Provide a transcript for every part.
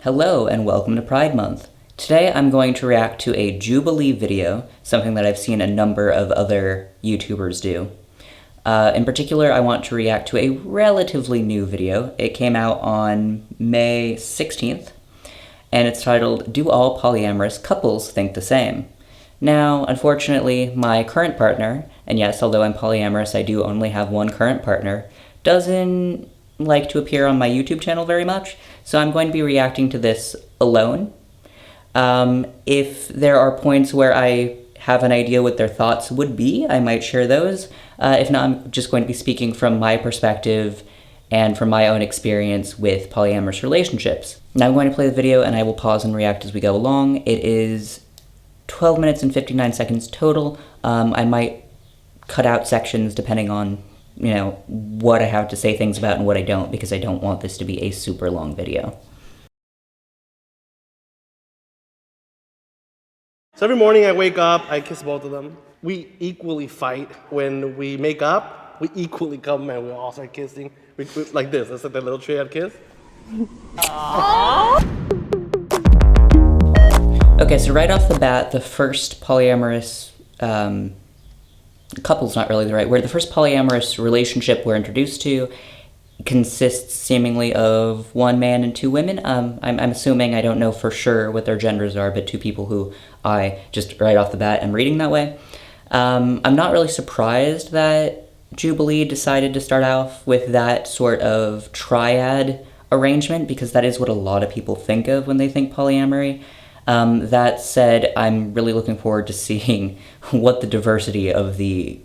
Hello and welcome to Pride Month. Today I'm going to react to a Jubilee video, something that I've seen a number of other YouTubers do. In particular, I want to react to a relatively new video. It came out on May 16th, and it's titled, "Do All Polyamorous Couples Think the Same?" Now, unfortunately, my current partner, and yes, although I'm polyamorous, I do only have one current partner, doesn't like to appear on my YouTube channel very much, so I'm going to be reacting to this alone. If there are points where I have an idea what their thoughts would be, I might share those. If not, I'm just going to be speaking from my perspective and from my own experience with polyamorous relationships. Now I'm going to play the video and I will pause and react as we go along. It is 12 minutes and 59 seconds total. I might cut out sections depending on what I have to say things about and what I don't, because I don't want this to be a super long video. So every morning I wake up, I kiss both of them. We equally fight. When we make up, we equally come and we all start kissing. We like this, that's like that little triad kiss. Okay, so right off the bat, the first polyamorous, couple's not really the right word, the first polyamorous relationship we're introduced to consists seemingly of one man and two women. I'm assuming, I don't know for sure what their genders are, but two people who I just right off the bat am reading that way. I'm not really surprised that Jubilee decided to start off with that sort of triad arrangement, because that is what a lot of people think of when they think polyamory. That said, I'm really looking forward to seeing what the diversity of the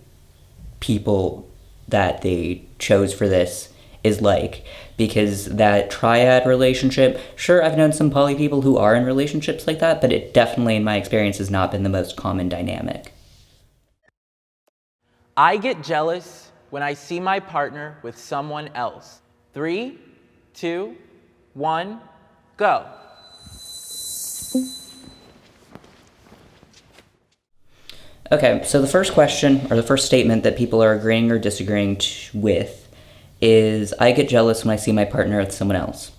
people that they chose for this is like, because that triad relationship, sure, I've known some poly people who are in relationships like that, but it definitely, in my experience, has not been the most common dynamic. I get jealous when I see my partner with someone else. 3, 2, 1, go. Okay, so the first question, or the first statement that people are agreeing or disagreeing with is, I get jealous when I see my partner with someone else.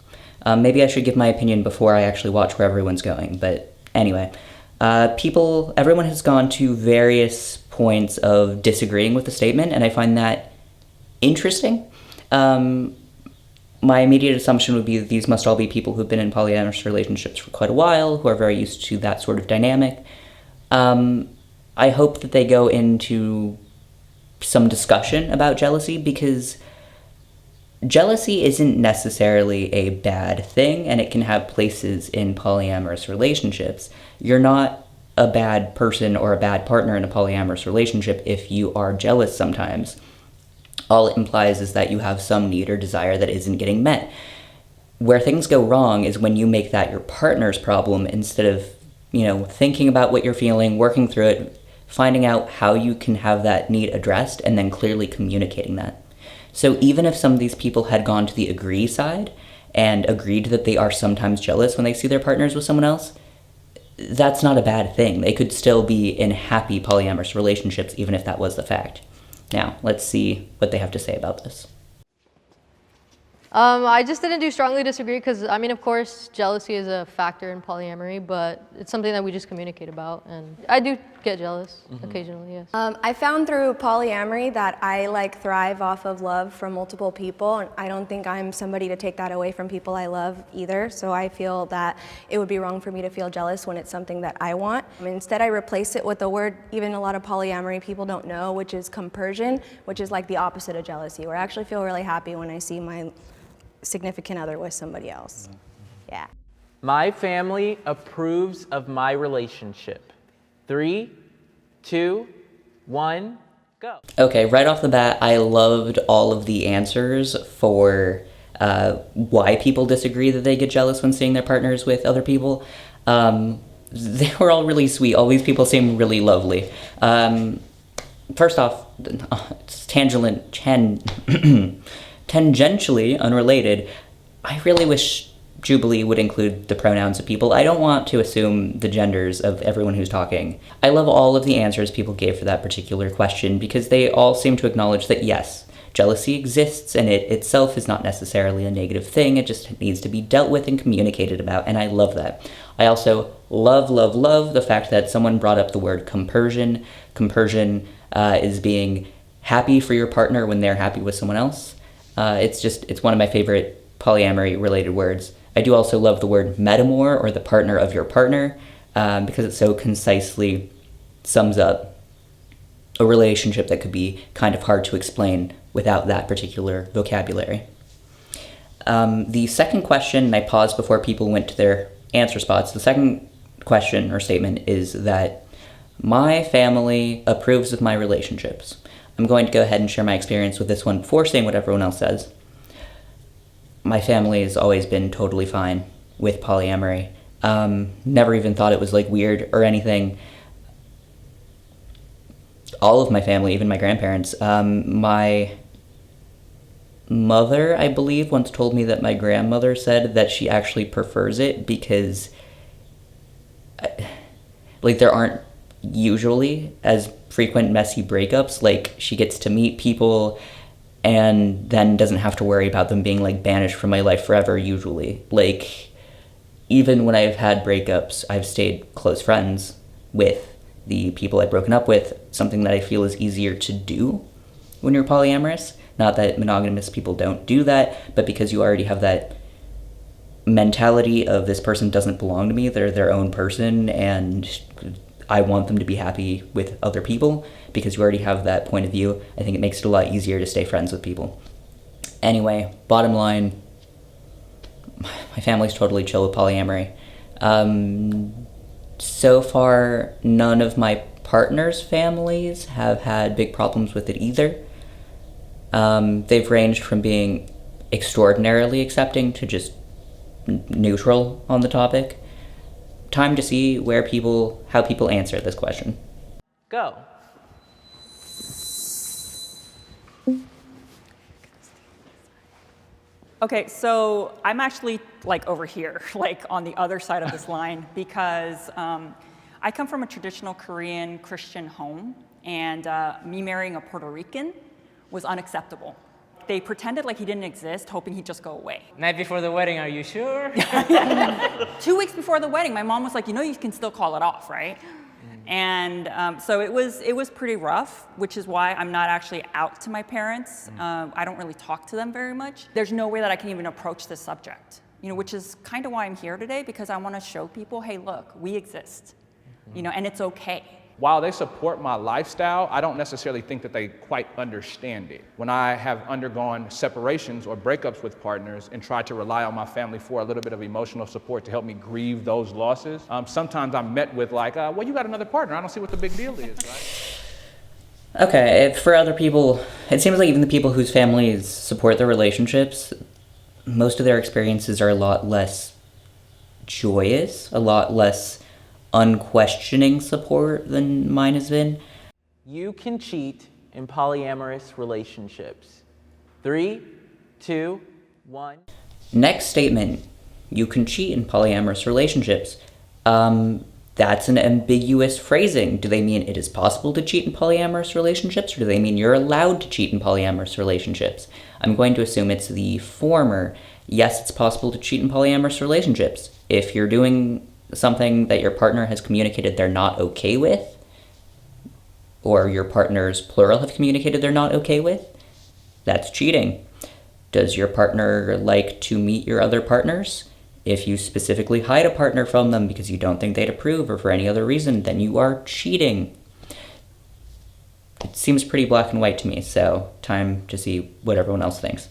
Maybe I should give my opinion before I actually watch where everyone's going, but anyway. Everyone has gone to various points of disagreeing with the statement, and I find that interesting. My immediate assumption would be that these must all be people who've been in polyamorous relationships for quite a while, who are very used to that sort of dynamic. I hope that they go into some discussion about jealousy, because jealousy isn't necessarily a bad thing, and it can have places in polyamorous relationships. You're not a bad person or a bad partner in a polyamorous relationship if you are jealous sometimes. All it implies is that you have some need or desire that isn't getting met. Where things go wrong is when you make that your partner's problem instead of, thinking about what you're feeling, working through it, finding out how you can have that need addressed, and then clearly communicating that. So even if some of these people had gone to the agree side and agreed that they are sometimes jealous when they see their partners with someone else, that's not a bad thing. They could still be in happy polyamorous relationships even if that was the fact. Now, let's see what they have to say about this. I just didn't do strongly disagree because, of course, jealousy is a factor in polyamory, but it's something that we just communicate about, and I do get jealous occasionally, yes. I found through polyamory that I thrive off of love from multiple people, and I don't think I'm somebody to take that away from people I love either, so I feel that it would be wrong for me to feel jealous when it's something that I want. Instead, I replace it with a word even a lot of polyamory people don't know, which is compersion, which is like the opposite of jealousy, where I actually feel really happy when I see my significant other with somebody else. Yeah. My family approves of my relationship. 3, 2, 1, go. Okay, right off the bat, I loved all of the answers for why people disagree that they get jealous when seeing their partners with other people. They were all really sweet. All these people seem really lovely. First off, it's tangentially unrelated, I really wish Jubilee would include the pronouns of people. I don't want to assume the genders of everyone who's talking. I love all of the answers people gave for that particular question, because they all seem to acknowledge that yes, jealousy exists, and it itself is not necessarily a negative thing. It just needs to be dealt with and communicated about, and I love that. I also love the fact that someone brought up the word compersion. Compersion is being happy for your partner when they're happy with someone else. It's one of my favorite polyamory related words. I do also love the word metamor, or the partner of your partner, because it so concisely sums up a relationship that could be kind of hard to explain without that particular vocabulary. The second question, and I paused before people went to their answer spots, the second question or statement is that my family approves of my relationships. I'm going to go ahead and share my experience with this one before saying what everyone else says. My family has always been totally fine with polyamory. Never even thought it was like weird or anything. All of my family, even my grandparents. My mother, I believe, once told me that my grandmother said that she actually prefers it because like there aren't usually as frequent messy breakups. Like she gets to meet people and then doesn't have to worry about them being like banished from my life forever usually. Like even when I've had breakups, I've stayed close friends with the people I've broken up with, something that I feel is easier to do when you're polyamorous. Not that monogamous people don't do that, but because you already have that mentality of this person doesn't belong to me, they're their own person, and I want them to be happy with other people, because you already have that point of view. I think it makes it a lot easier to stay friends with people. Anyway, bottom line, my family's totally chill with polyamory. So far, none of my partner's families have had big problems with it either. They've ranged from being extraordinarily accepting to just neutral on the topic. Time to see how people answer this question. Go. Okay, so I'm actually like over here, like on the other side of this line, because I come from a traditional Korean Christian home, and me marrying a Puerto Rican was unacceptable. They pretended like he didn't exist, hoping he'd just go away. Night before the wedding, are you sure? 2 weeks before the wedding, my mom was like, you can still call it off, right? And so it was pretty rough, which is why I'm not actually out to my parents. I don't really talk to them very much. There's no way that I can even approach this subject, which is kind of why I'm here today, because I want to show people, hey, look, we exist, and it's okay. While they support my lifestyle, I don't necessarily think that they quite understand it. When I have undergone separations or breakups with partners and tried to rely on my family for a little bit of emotional support to help me grieve those losses, sometimes I'm met with like, well, you got another partner. I don't see what the big deal is, right? Okay, for other people, it seems like even the people whose families support their relationships, most of their experiences are a lot less joyous, a lot less unquestioning support than mine has been. You can cheat in polyamorous relationships. 3, 2, 1. Next statement, you can cheat in polyamorous relationships. That's an ambiguous phrasing. Do they mean it is possible to cheat in polyamorous relationships, or do they mean you're allowed to cheat in polyamorous relationships? I'm going to assume it's the former. Yes, it's possible to cheat in polyamorous relationships. If you're doing something that your partner has communicated they're not okay with, or your partners, plural, have communicated they're not okay with, that's cheating. Does your partner like to meet your other partners? If you specifically hide a partner from them because you don't think they'd approve or for any other reason, then you are cheating. It seems pretty black and white to me, so time to see what everyone else thinks.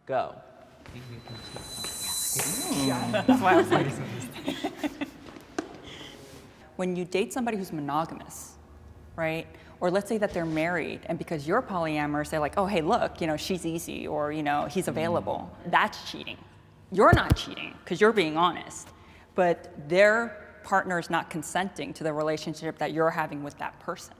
Go. That's why I was like, when you date somebody who's monogamous, right? Or let's say that they're married, and because you're polyamorous, they're like, oh, hey, look, she's easy, or, he's available. That's cheating. You're not cheating, because you're being honest. But their partner is not consenting to the relationship that you're having with that person.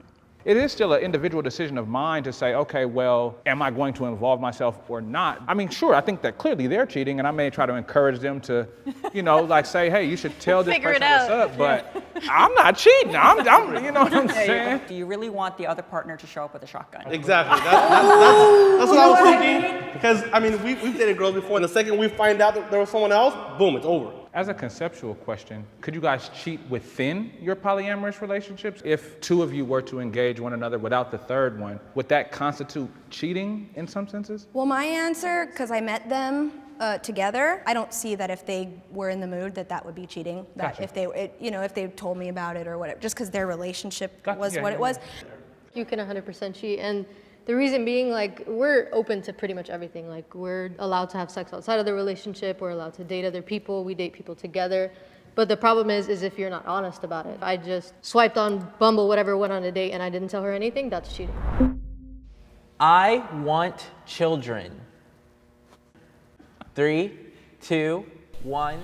It is still an individual decision of mine to say, okay, well, am I going to involve myself or not? I mean, sure, I think that clearly they're cheating, and I may try to encourage them to, like say, hey, you should tell this Figure it person what's out. up, but I'm not cheating. I'm you know what I'm saying? Do you really want the other partner to show up with a shotgun? Exactly. That's what I was thinking. Because, I mean, we've dated girls before, and the second we find out that there was someone else, boom, it's over. As a conceptual question, could you guys cheat within your polyamorous relationships? If two of you were to engage one another without the third one, would that constitute cheating in some senses? Well, my answer, because I met them together, I don't see that if they were in the mood that would be cheating. That Gotcha. if they told me about it or whatever, just because their relationship Gotcha. was Yeah, what yeah, it was. You can 100% cheat, and the reason being, like, we're open to pretty much everything. Like, we're allowed to have sex outside of the relationship, we're allowed to date other people, we date people together. But the problem is if you're not honest about it. If I just swiped on Bumble, whatever, went on a date, and I didn't tell her anything, that's cheating. I want children. 3, 2, 1.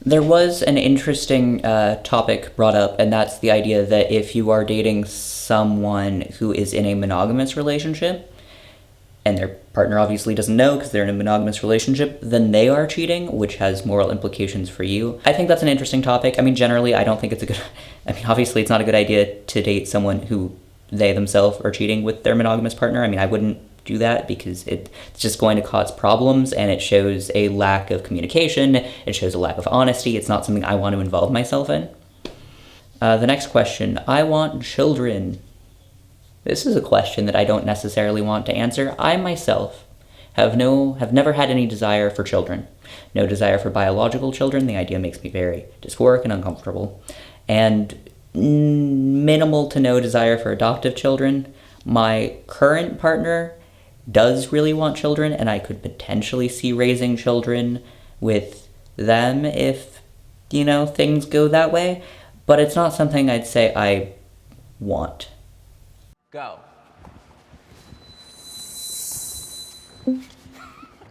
There was an interesting topic brought up, and that's the idea that if you are dating someone who is in a monogamous relationship, and their partner obviously doesn't know because they're in a monogamous relationship, then they are cheating, which has moral implications for you. I think that's an interesting topic. I mean, generally, I don't think it's a good... I mean, obviously, it's not a good idea to date someone who they themselves are cheating with their monogamous partner. I mean, I wouldn't do that because it's just going to cause problems, and it shows a lack of communication, it shows a lack of honesty. It's not something I want to involve myself in. The next question, I want children. This is a question that I don't necessarily want to answer. I myself have never had any desire for children. No desire for biological children. The idea makes me very dysphoric and uncomfortable. And minimal to no desire for adoptive children. My current partner does really want children, and I could potentially see raising children with them if, things go that way. But it's not something I'd say I want. Go.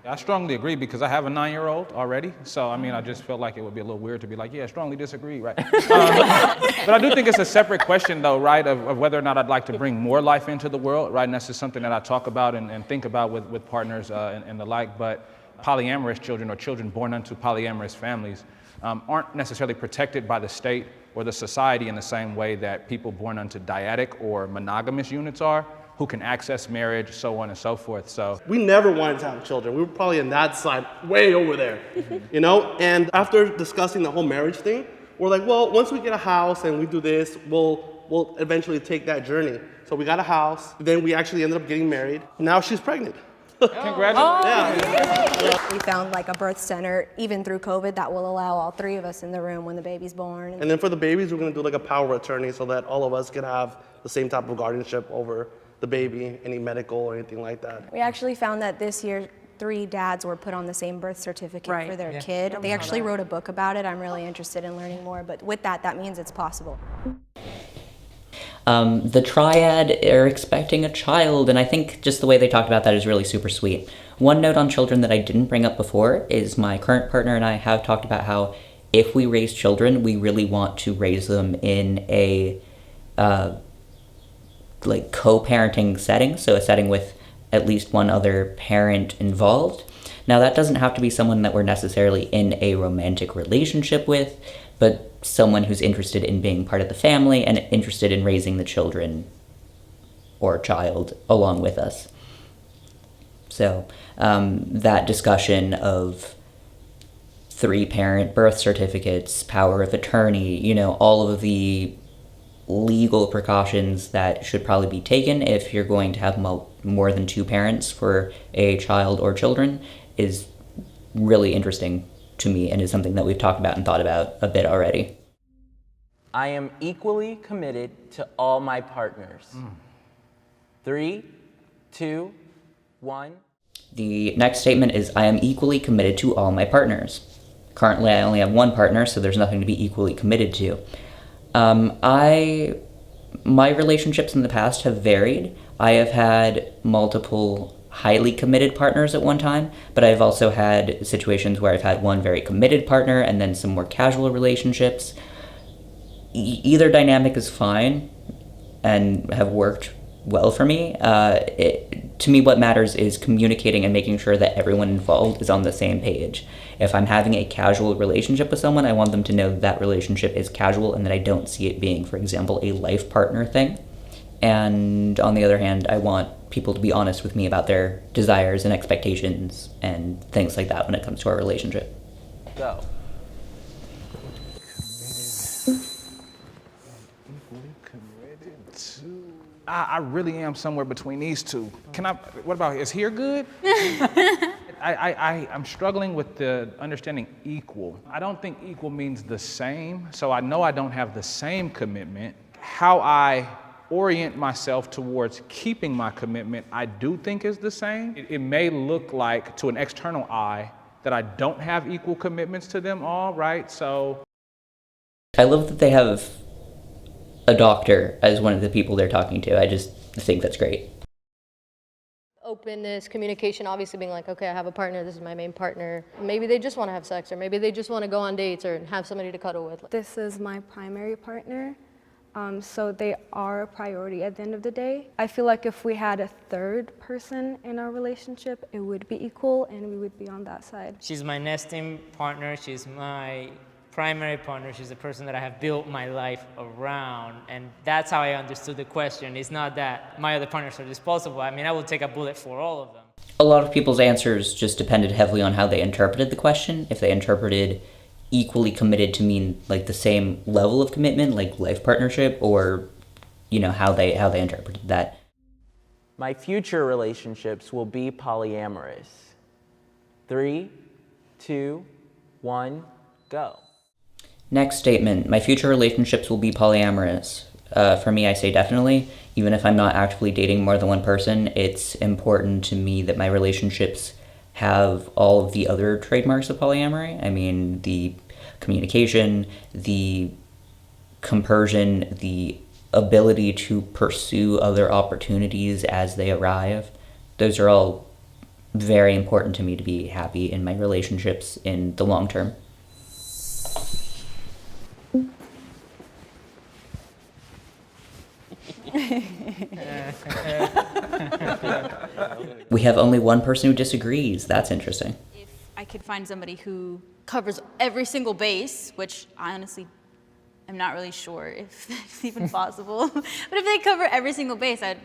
I strongly agree because I have a 9-year-old already. So, I mean, I just felt like it would be a little weird to be like, yeah, strongly disagree, right? But I do think it's a separate question, though, right, of whether or not I'd like to bring more life into the world, right? And that's just something that I talk about and think about with partners and the like. But polyamorous children or children born into polyamorous families aren't necessarily protected by the state or the society in the same way that people born into dyadic or monogamous units are, who can access marriage, so on and so forth. So We never wanted to have children. We were probably on that side, way over there, And after discussing the whole marriage thing, we're like, well, once we get a house and we do this, we'll eventually take that journey. So we got a house, then we actually ended up getting married. Now she's pregnant. congratulations. We found like a birth center, even through COVID, that will allow all 3 of us in the room when the baby's born. And then for the babies, we're gonna do like a power of attorney so that all of us can have the same type of guardianship over the baby, any medical or anything like that. We actually found that this year 3 dads were put on the same birth certificate Right. for their kid. They actually wrote a book about it. I'm really interested in learning more, but with that means it's possible. The triad are expecting a child, and I think just the way they talked about that is really super sweet. One note on children that I didn't bring up before is my current partner and I have talked about how if we raise children, we really want to raise them in a co-parenting setting, so a setting with at least one other parent involved. Now, that doesn't have to be someone that we're necessarily in a romantic relationship with, but someone who's interested in being part of the family and interested in raising the children or child along with us. So that discussion of 3-parent birth certificates, power of attorney, all of the legal precautions that should probably be taken if you're going to have more than 2 parents for a child or children is really interesting to me and is something that we've talked about and thought about a bit already. I am equally committed to all my partners. 3, 2, 1. The next statement is, I am equally committed to all my partners. Currently, I only have one partner, so there's nothing to be equally committed to. My relationships in the past have varied. I have had multiple highly committed partners at one time, but I've also had situations where I've had one very committed partner and then some more casual relationships. Either dynamic is fine. and have worked well for me. To me, what matters is communicating and making sure that everyone involved is on the same page. If I'm having a casual relationship with someone, I want them to know that relationship is casual and that I don't see it being, for example, a life partner thing. And on the other hand, I want people to be honest with me about their desires and expectations and things like that when it comes to our relationship. Go. I really am somewhere between these two. What about, is here good? I'm struggling with the understanding equal. I don't think equal means the same, so I know I don't have the same commitment. How I orient myself towards keeping my commitment, I do think is the same. It may look like, to an external eye, that I don't have equal commitments to them all, right? So I love that they have a doctor as one of the people they're talking to. I just think that's great. Openness, communication, obviously being like, okay, I have a partner, this is my main partner. Maybe they just want to have sex, or maybe they just want to go on dates or have somebody to cuddle with. This is my primary partner, so they are a priority at the end of the day. I feel like if we had a third person in our relationship, it would be equal and we would be on that side. She's my nesting partner, she's my primary partner, she's the person that I have built my life around, and that's how I understood the question. It's not that my other partners are disposable. I mean, I will take a bullet for all of them. A lot of people's answers just depended heavily on how they interpreted the question. If they interpreted equally committed to mean like the same level of commitment, like life partnership, or how they interpreted that. My future relationships will be polyamorous. 3, 2, 1, go. Next statement, my future relationships will be polyamorous. For me, I say definitely. Even if I'm not actively dating more than one person, it's important to me that my relationships have all of the other trademarks of polyamory. I mean, the communication, the compersion, the ability to pursue other opportunities as they arrive. Those are all very important to me to be happy in my relationships in the long term. We have only one person who disagrees. That's interesting. If I could find somebody who covers every single base, which I honestly am not really sure if that's even possible, but if they cover every single base, I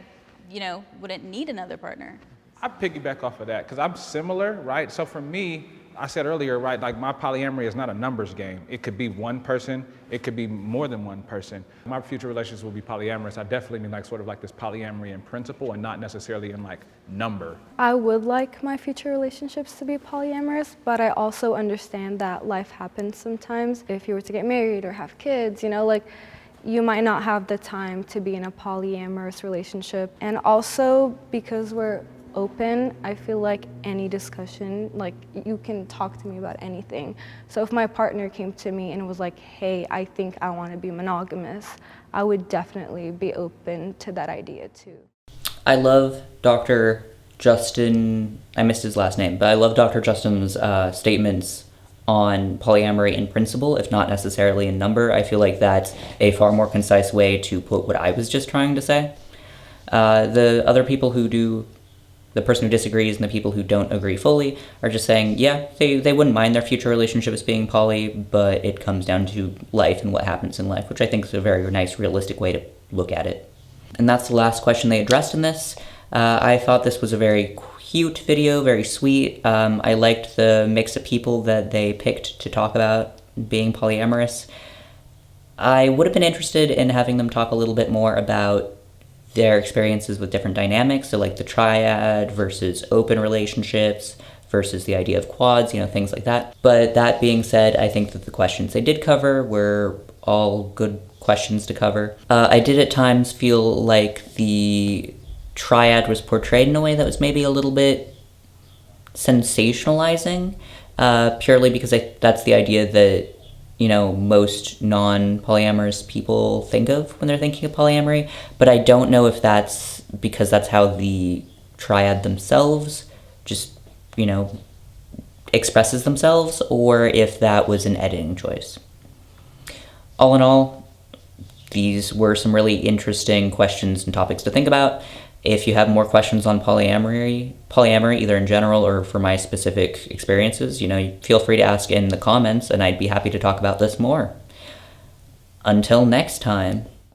wouldn't need another partner. I piggyback off of that because I'm similar, right? So for me, I said earlier, right, like my polyamory is not a numbers game. It could be one person, it could be more than one person. My future relationships will be polyamorous. I definitely mean like sort of like this polyamory in principle and not necessarily in like number. I would like my future relationships to be polyamorous, but I also understand that life happens sometimes. If you were to get married or have kids, you might not have the time to be in a polyamorous relationship. And also because we're open, I feel like any discussion, like you can talk to me about anything. So if my partner came to me and was like, hey, I think I want to be monogamous, I would definitely be open to that idea too. I love Dr. Justin, I missed his last name, but I love Dr. Justin's statements on polyamory in principle, if not necessarily in number. I feel like that's a far more concise way to put what I was just trying to say. The other people who do, the person who disagrees and the people who don't agree fully are just saying, yeah, they wouldn't mind their future relationships being poly, but it comes down to life and what happens in life, which I think is a very nice, realistic way to look at it. And that's the last question they addressed in this. I thought this was a very cute video, very sweet. I liked the mix of people that they picked to talk about being polyamorous. I would have been interested in having them talk a little bit more about their experiences with different dynamics, so like the triad versus open relationships versus the idea of quads, things like that. But that being said, I think that the questions they did cover were all good questions to cover. I did at times feel like the triad was portrayed in a way that was maybe a little bit sensationalizing, purely because that's the idea that most non-polyamorous people think of when they're thinking of polyamory, but I don't know if that's because that's how the triad themselves just, expresses themselves, or if that was an editing choice. All in all, these were some really interesting questions and topics to think about. If you have more questions on polyamory either in general or for my specific experiences, feel free to ask in the comments, and I'd be happy to talk about this more. Until next time.